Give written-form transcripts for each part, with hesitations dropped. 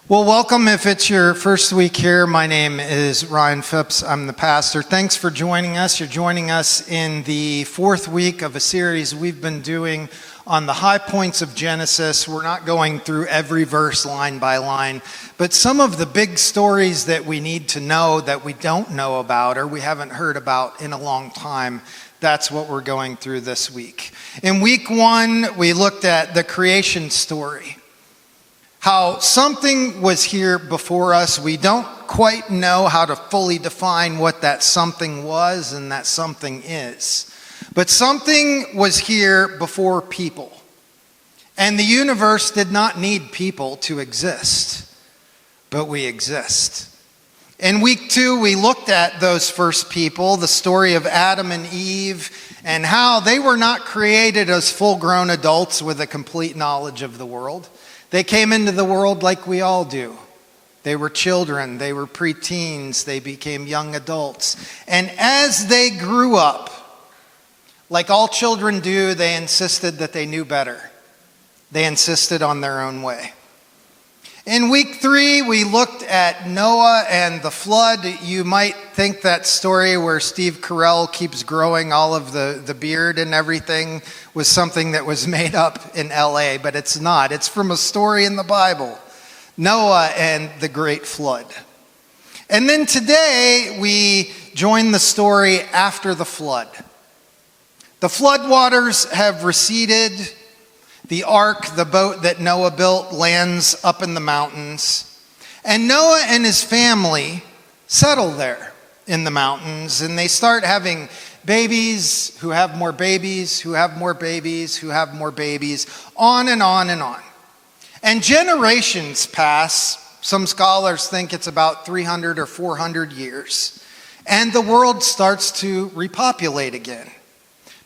Well, welcome if it's your first week here. My name is Ryan Phipps. I'm the pastor. Thanks for joining us. You're joining us in the fourth week of a series we've been doing on the high points of Genesis. We're not going through every verse line by line, but some of the big stories that we need to know that we don't know about or we haven't heard about in a long time. That's what we're going through this week. In week one, we looked at the creation story. How something was here before us. We don't quite know how to fully define what that something was and that something is. But something was here before people. And the universe did not need people to exist. But we exist. In week two, we looked at those first people, the story of Adam and Eve, and how they were not created as full-grown adults with a complete knowledge of the world. They came into the world like we all do. They were children, they were preteens, they became young adults. And as they grew up, like all children do, they insisted that they knew better. They insisted on their own way. In week three, we looked at Noah and the flood. You might think that story where Steve Carell keeps growing all of the beard and everything was something that was made up in LA, but it's not. It's from a story in the Bible, Noah and the great flood. And then today, we join the story after the flood. The flood waters have receded. The ark, the boat that Noah built, lands up in the mountains. And Noah and his family settle there in the mountains. And they start having babies who have more babies, who have more babies, who have more babies, on and on and on. And generations pass. Some scholars think it's about 300 or 400 years. And the world starts to repopulate again.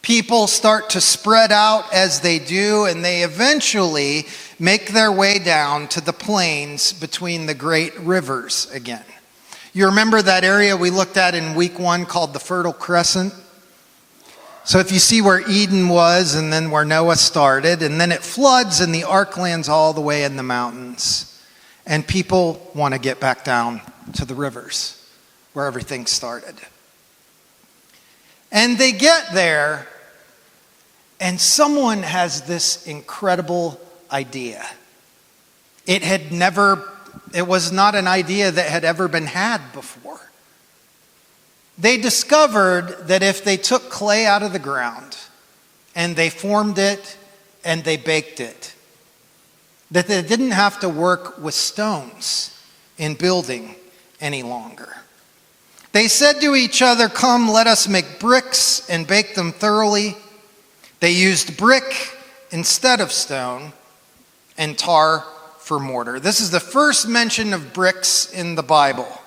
People start to spread out as they do, and they eventually make their way down to the plains between the great rivers again. You remember that area we looked at in week one called the Fertile Crescent? So if you see where Eden was and then where Noah started, and then it floods and the ark lands all the way in the mountains. And people want to get back down to the rivers where everything started. And they get there, and someone has this incredible idea. It was not an idea that had ever been had before. They discovered that if they took clay out of the ground, and they formed it, and they baked it, that they didn't have to work with stones in building any longer. They said to each other, "Come, let us make bricks and bake them thoroughly." They used brick instead of stone and tar for mortar. This is the first mention of bricks in the Bible.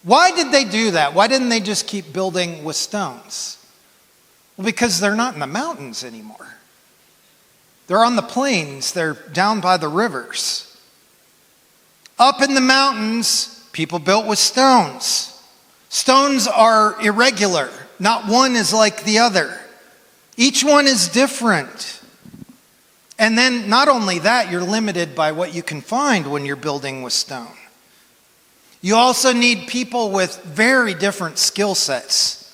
Why did they do that? Why didn't they just keep building with stones? Well, because they're not in the mountains anymore. They're on the plains. They're down by the rivers. Up in the mountains, people built with stones. Stones are irregular. Not one is like the other. Each one is different. And then not only that, you're limited by what you can find when you're building with stone. You also need people with very different skill sets.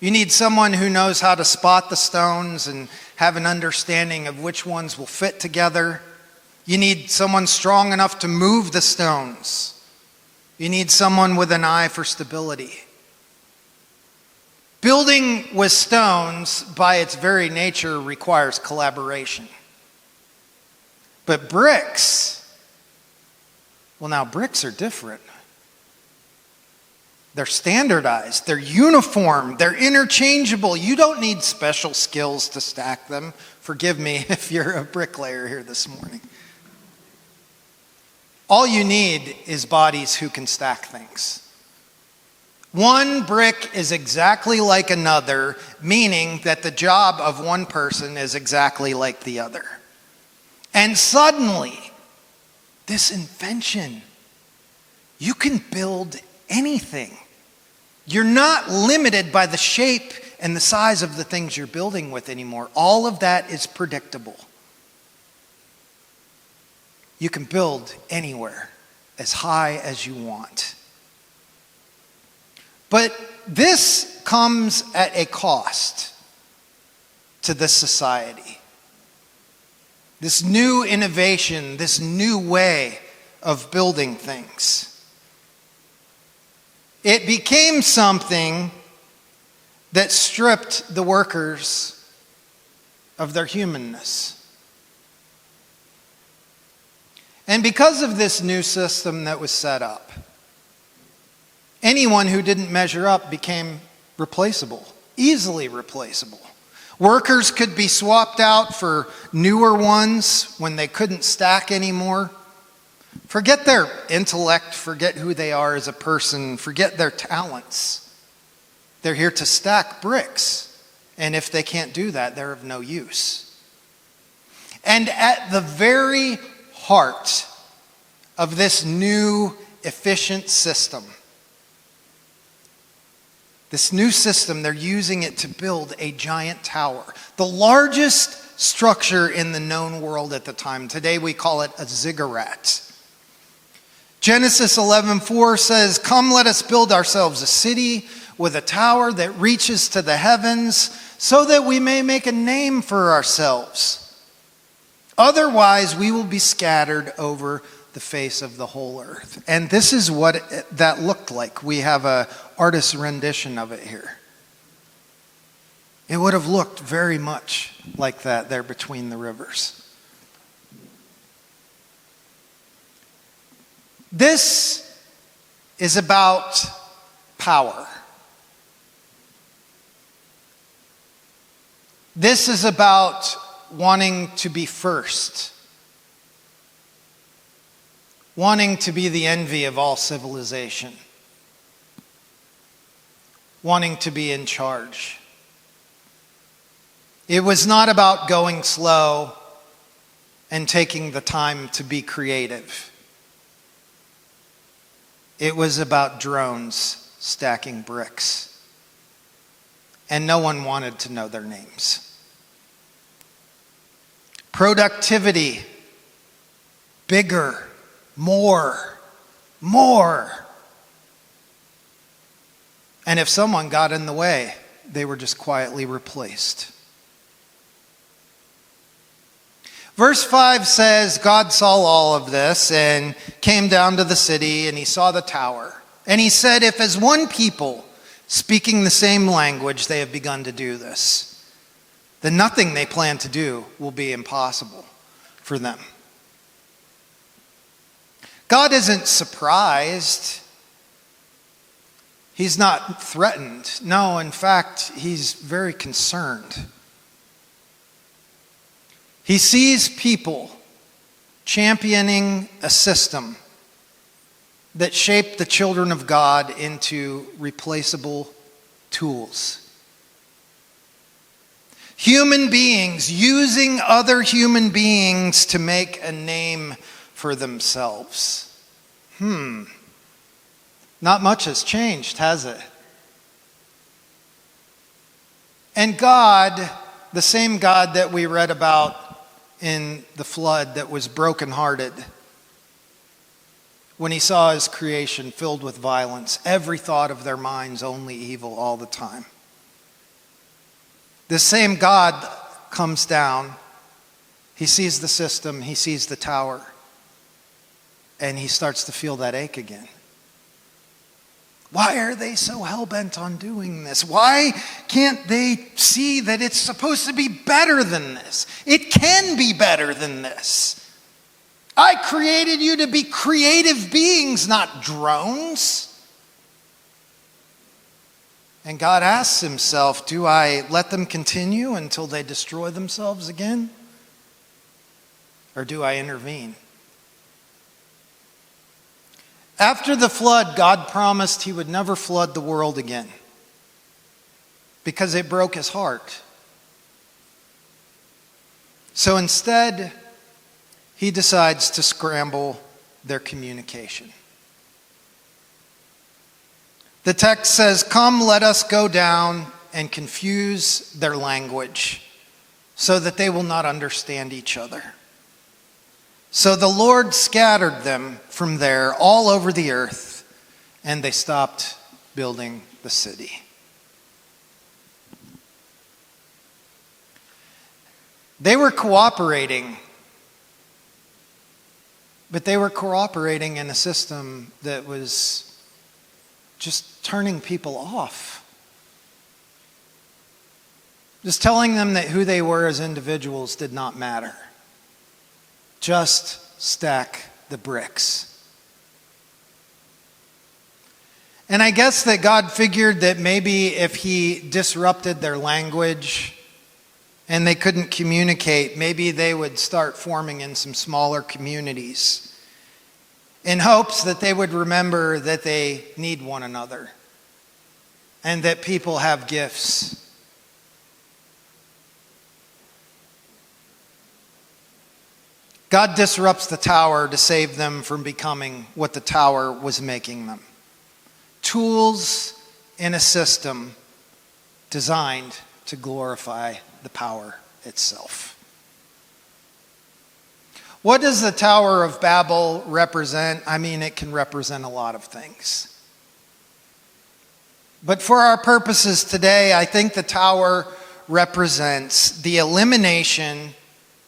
You need someone who knows how to spot the stones and have an understanding of which ones will fit together. You need someone strong enough to move the stones. You need someone with an eye for stability. Building with stones, by its very nature, requires collaboration. But bricks, bricks are different. They're standardized, they're uniform, they're interchangeable. You don't need special skills to stack them. Forgive me if you're a bricklayer here this morning. All you need is bodies who can stack things. One brick is exactly like another, meaning that the job of one person is exactly like the other. And suddenly, this invention, you can build anything. You're not limited by the shape and the size of the things you're building with anymore. All of that is predictable. You can build anywhere, as high as you want. But this comes at a cost to this society. This new innovation, this new way of building things. It became something that stripped the workers of their humanness. And because of this new system that was set up, anyone who didn't measure up became replaceable, easily replaceable. Workers could be swapped out for newer ones when they couldn't stack anymore. Forget their intellect, forget who they are as a person, forget their talents. They're here to stack bricks, and if they can't do that, they're of no use. And at the very heart of this new efficient system, they're using it to build a giant tower, the largest structure in the known world at the time. Today we call it a ziggurat. Genesis 11:4 says, "Come, let us build ourselves a city with a tower that reaches to the heavens, so that we may make a name for ourselves. Otherwise, we will be scattered over the face of the whole earth." And this is what that looked like. We have an artist's rendition of it here. It would have looked very much like that there between the rivers. This is about power. This is about wanting to be first, wanting to be the envy of all civilization, wanting to be in charge. It was not about going slow and taking the time to be creative. It was about drones stacking bricks. And no one wanted to know their names. Productivity, bigger, more. And if someone got in the way, they were just quietly replaced. Verse 5 says, God saw all of this and came down to the city, and he saw the tower. And he said, if as one people, speaking the same language, they have begun to do this, then nothing they plan to do will be impossible for them. God isn't surprised. He's not threatened. No, in fact, he's very concerned. He sees people championing a system that shaped the children of God into replaceable tools. Human beings using other human beings to make a name for themselves. Not much has changed, has it? And God, the same God that we read about in the flood, that was brokenhearted when he saw his creation filled with violence, every thought of their minds only evil all the time. This same God comes down, he sees the system, he sees the tower, and he starts to feel that ache again. Why are they so hell-bent on doing this? Why can't they see that it's supposed to be better than this? It can be better than this. I created you to be creative beings, not drones. And God asks himself, do I let them continue until they destroy themselves again? Or do I intervene? After the flood, God promised he would never flood the world again because it broke his heart. So instead, he decides to scramble their communication. The text says, come, let us go down and confuse their language so that they will not understand each other. So the Lord scattered them from there all over the earth, and they stopped building the city. They were cooperating, but they were cooperating in a system that was just turning people off. Just telling them that who they were as individuals did not matter. Just stack the bricks. And I guess that God figured that maybe if he disrupted their language and they couldn't communicate, maybe they would start forming in some smaller communities in hopes that they would remember that they need one another and that people have gifts. God disrupts the tower to save them from becoming what the tower was making them. Tools in a system designed to glorify the power itself. What does the Tower of Babel represent? I mean, it can represent a lot of things. But for our purposes today, I think the tower represents the elimination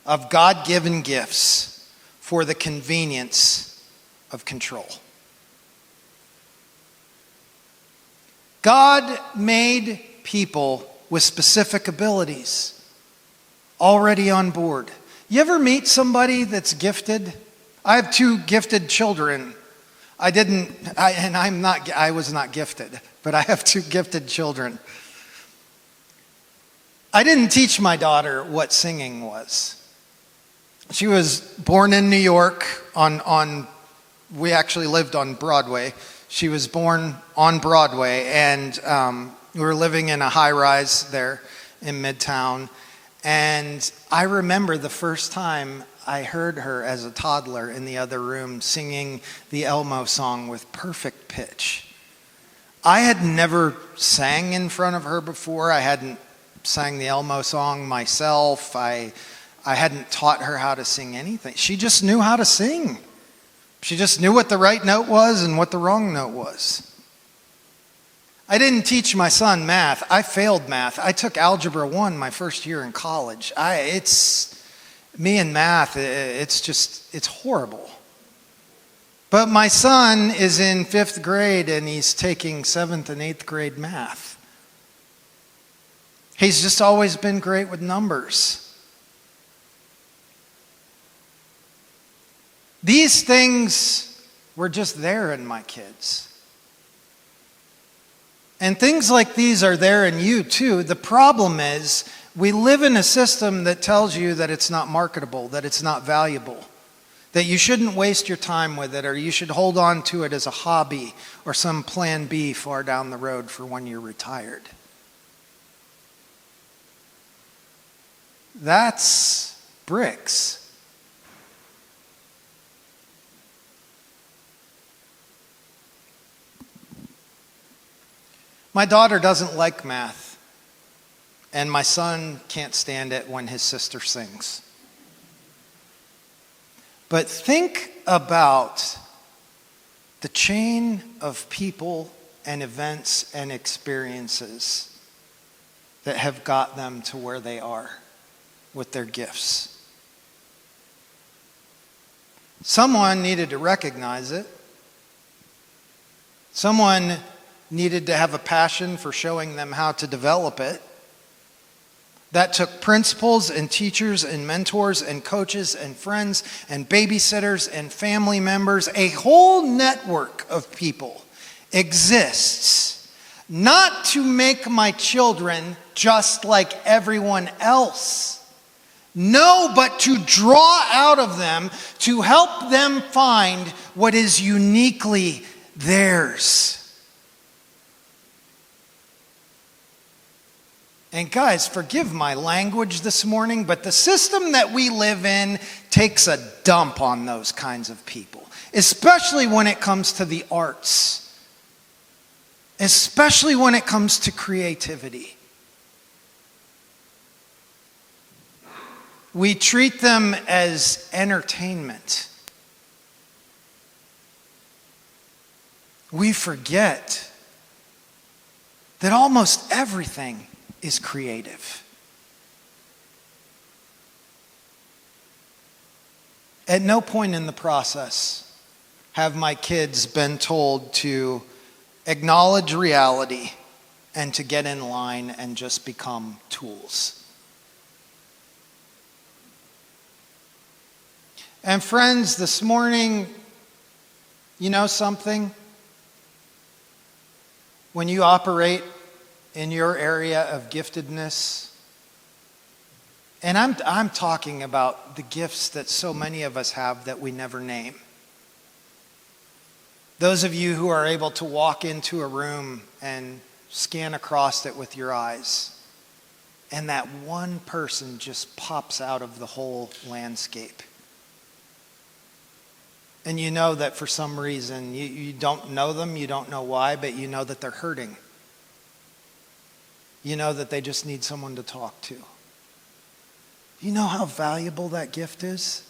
of God-given gifts for the convenience of control. God made people with specific abilities already on board. You ever meet somebody that's gifted? I have 2 gifted children. I was not gifted, but I have 2 gifted children. I didn't teach my daughter what singing was. She was born in New York we actually lived on Broadway. She was born on Broadway, and we were living in a high-rise there in Midtown. And I remember the first time I heard her as a toddler in the other room singing the Elmo song with perfect pitch. I had never sang in front of her before. I hadn't sang the Elmo song myself. I hadn't taught her how to sing anything. She just knew how to sing. She just knew what the right note was and what the wrong note was. I didn't teach my son math. I failed math. I took Algebra 1 my first year in college. Me and math, it's horrible. But my son is in 5th grade and he's taking 7th and 8th grade math. He's just always been great with numbers. These things were just there in my kids. And things like these are there in you too. The problem is we live in a system that tells you that it's not marketable, that it's not valuable, that you shouldn't waste your time with it, or you should hold on to it as a hobby or some plan B far down the road for when you're retired. That's bricks. My daughter doesn't like math, and my son can't stand it when his sister sings. But think about the chain of people and events and experiences that have got them to where they are with their gifts. Someone needed to recognize it. Someone needed to have a passion for showing them how to develop it. That took principals and teachers and mentors and coaches and friends and babysitters and family members. A whole network of people exists not to make my children just like everyone else. No, but to draw out of them, to help them find what is uniquely theirs. And guys, forgive my language this morning, but the system that we live in takes a dump on those kinds of people, especially when it comes to the arts, especially when it comes to creativity. We treat them as entertainment. We forget that almost everything is creative. At no point in the process have my kids been told to acknowledge reality and to get in line and just become tools. And friends, this morning, you know something? When you operate in your area of giftedness, and I'm talking about the gifts that so many of us have that we never name. Those of you who are able to walk into a room and scan across it with your eyes, and that one person just pops out of the whole landscape. And you know that for some reason, you don't know them, you don't know why, but you know that they're hurting. You know that they just need someone to talk to. You know how valuable that gift is?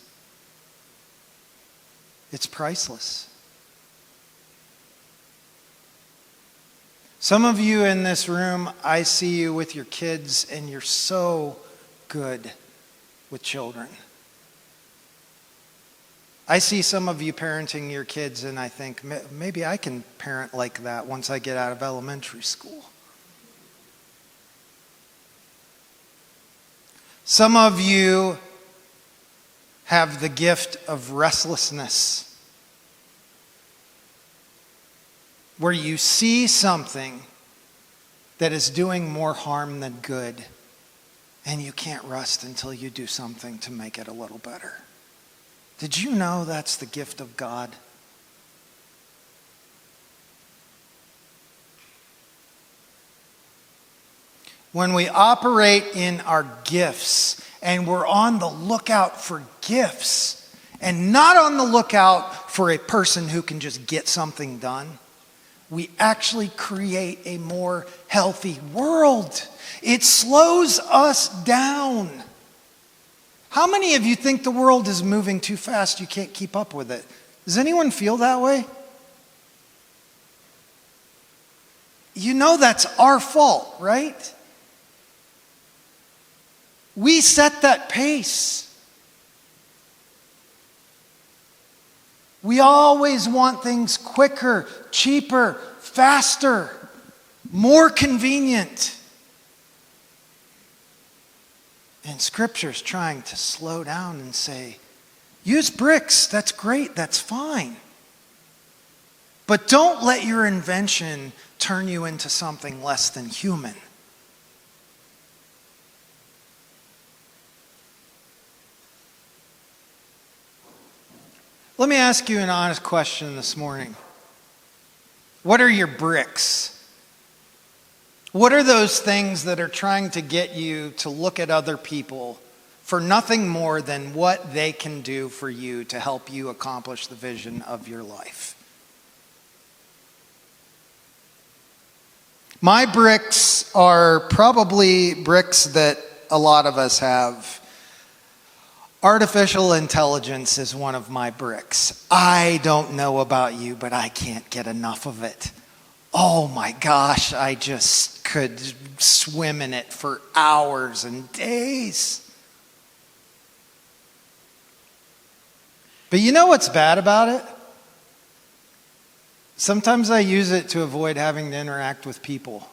It's priceless. Some of you in this room, I see you with your kids, and you're so good with children. I see some of you parenting your kids, and I think, maybe I can parent like that once I get out of elementary school. Some of you have the gift of restlessness, where you see something that is doing more harm than good, and you can't rest until you do something to make it a little better. Did you know that's the gift of God? When we operate in our gifts and we're on the lookout for gifts and not on the lookout for a person who can just get something done, we actually create a more healthy world. It slows us down. How many of you think the world is moving too fast, you can't keep up with it? Does anyone feel that way? You know that's our fault, right? We set that pace. We always want things quicker, cheaper, faster, more convenient. And Scripture's trying to slow down and say, use bricks, that's great, that's fine. But don't let your invention turn you into something less than human. Let me ask you an honest question this morning. What are your bricks? What are those things that are trying to get you to look at other people for nothing more than what they can do for you to help you accomplish the vision of your life? My bricks are probably bricks that a lot of us have. Artificial intelligence is one of my bricks. I don't know about you, but I can't get enough of it. Oh my gosh, I just could swim in it for hours and days. But you know what's bad about it? Sometimes I use it to avoid having to interact with people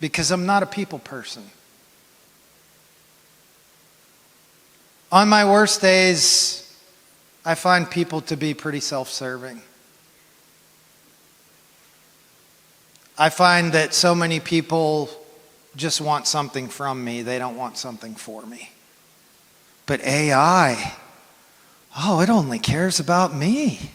because I'm not a people person. On my worst days, I find people to be pretty self-serving. I find that so many people just want something from me. They don't want something for me. But AI, it only cares about me.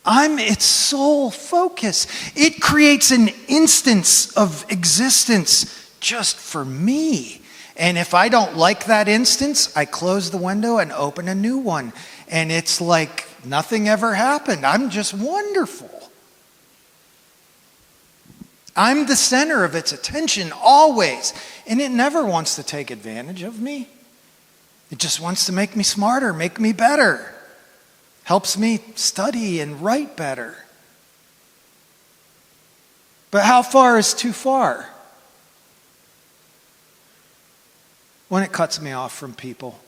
I'm its sole focus. It creates an instance of existence just for me. And if I don't like that instance, I close the window and open a new one. And it's like nothing ever happened. I'm just wonderful. I'm the center of its attention always. And it never wants to take advantage of me. It just wants to make me smarter, make me better. Helps me study and write better. But how far is too far? When it cuts me off from people.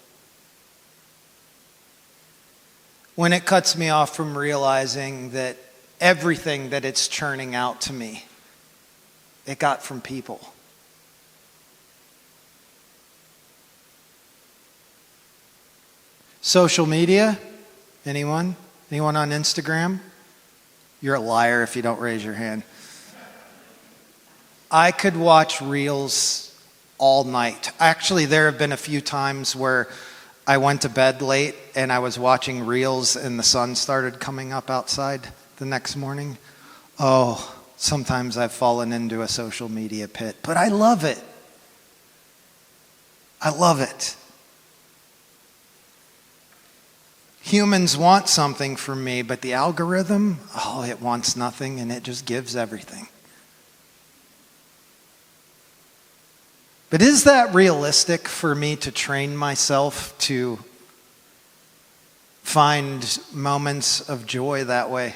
When it cuts me off from realizing that everything that it's churning out to me, it got from people. Social media? Anyone? Anyone on Instagram? You're a liar if you don't raise your hand. I could watch reels all night. Actually, there have been a few times where I went to bed late and I was watching reels and the sun started coming up outside the next morning. Oh, sometimes I've fallen into a social media pit, but I love it. I love it. Humans want something from me, but the algorithm, it wants nothing and it just gives everything. But is that realistic for me to train myself to find moments of joy that way?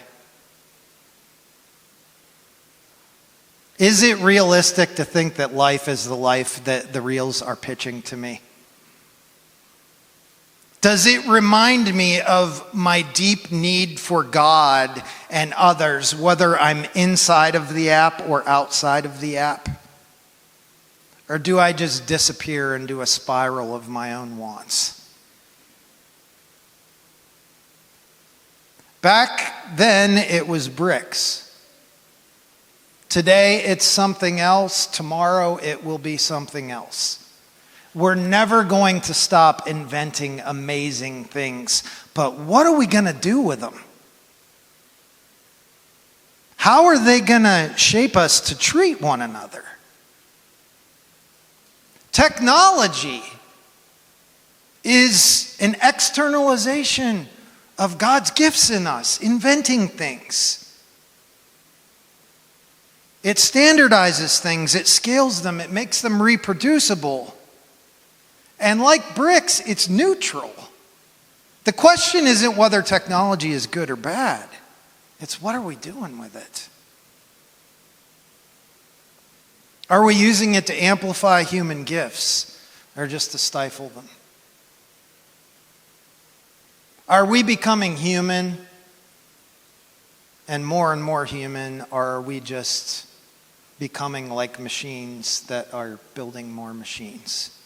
Is it realistic to think that life is the life that the reels are pitching to me? Does it remind me of my deep need for God and others, whether I'm inside of the app or outside of the app? Or do I just disappear into a spiral of my own wants? Back then, it was bricks. Today, it's something else. Tomorrow, it will be something else. We're never going to stop inventing amazing things. But what are we going to do with them? How are they going to shape us to treat one another? Technology is an externalization of God's gifts in us, inventing things. It standardizes things, it scales them, it makes them reproducible. And like bricks, it's neutral. The question isn't whether technology is good or bad. It's what are we doing with it? Are we using it to amplify human gifts or just to stifle them? Are we becoming human and more human, or are we just becoming like machines that are building more machines?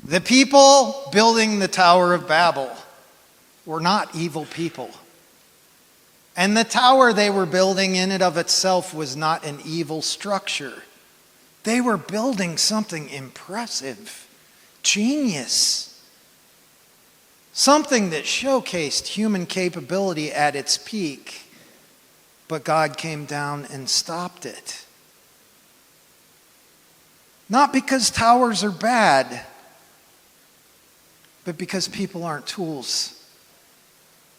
The people building the Tower of Babel were not evil people. And the tower they were building in and of itself was not an evil structure. They were building something impressive, genius, something that showcased human capability at its peak, but God came down and stopped it. Not because towers are bad, but because people aren't tools.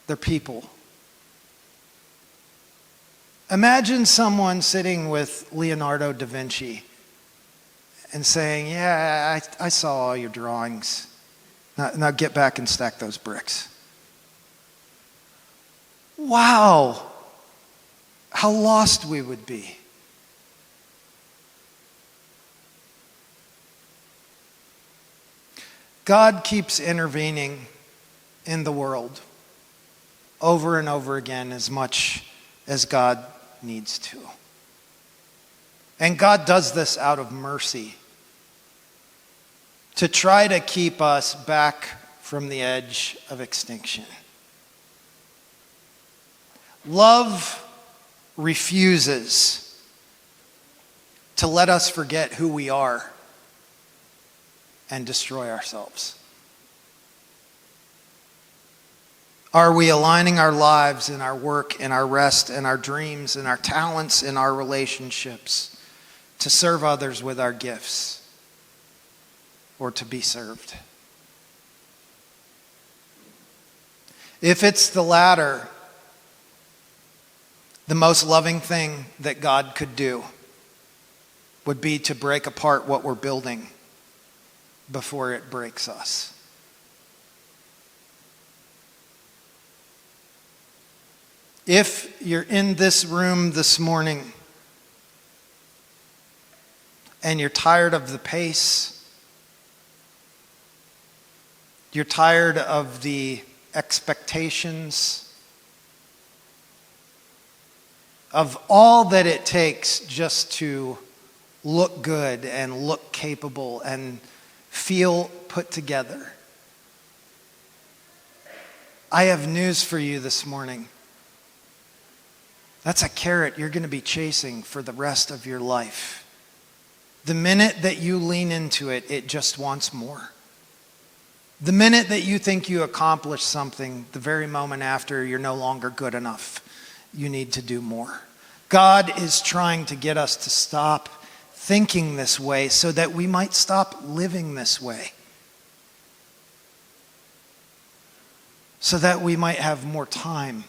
They're people. Imagine someone sitting with Leonardo da Vinci and saying, yeah, I saw all your drawings. Now get back and stack those bricks. Wow, how lost we would be. God keeps intervening in the world over and over again as much as God needs to. And God does this out of mercy to try to keep us back from the edge of extinction. Love refuses to let us forget who we are and destroy ourselves. Are we aligning our lives and our work and our rest and our dreams and our talents and our relationships to serve others with our gifts or to be served? If it's the latter, The most loving thing that God could do would be to break apart what we're building before it breaks us. If you're in this room this morning and you're tired of the pace, you're tired of the expectations, of all that it takes just to look good and look capable and feel put together, I have news for you this morning. That's a carrot you're going to be chasing for the rest of your life. The minute that you lean into it, it just wants more. The minute that you think you accomplished something, the very moment after, you're no longer good enough. You need to do more. God is trying to get us to stop thinking this way so that we might stop living this way. So that we might have more time.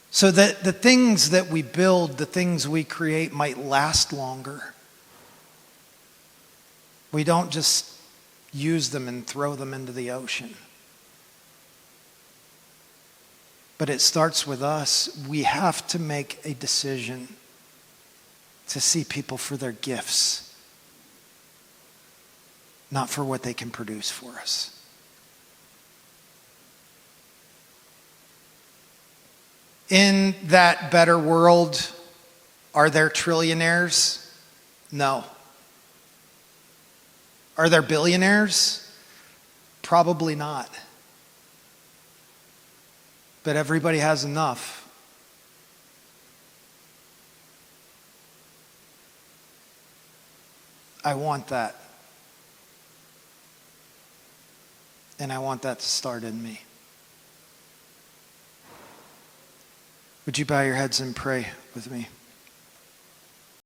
So that the things that we build, the things we create might last longer. We don't just use them and throw them into the ocean. But it starts with us. We have to make a decision to see people for their gifts, not for what they can produce for us. In that better world, are there trillionaires? No. Are there billionaires? Probably not. But everybody has enough. I want that. And I want that to start in me. Would you bow your heads and pray with me?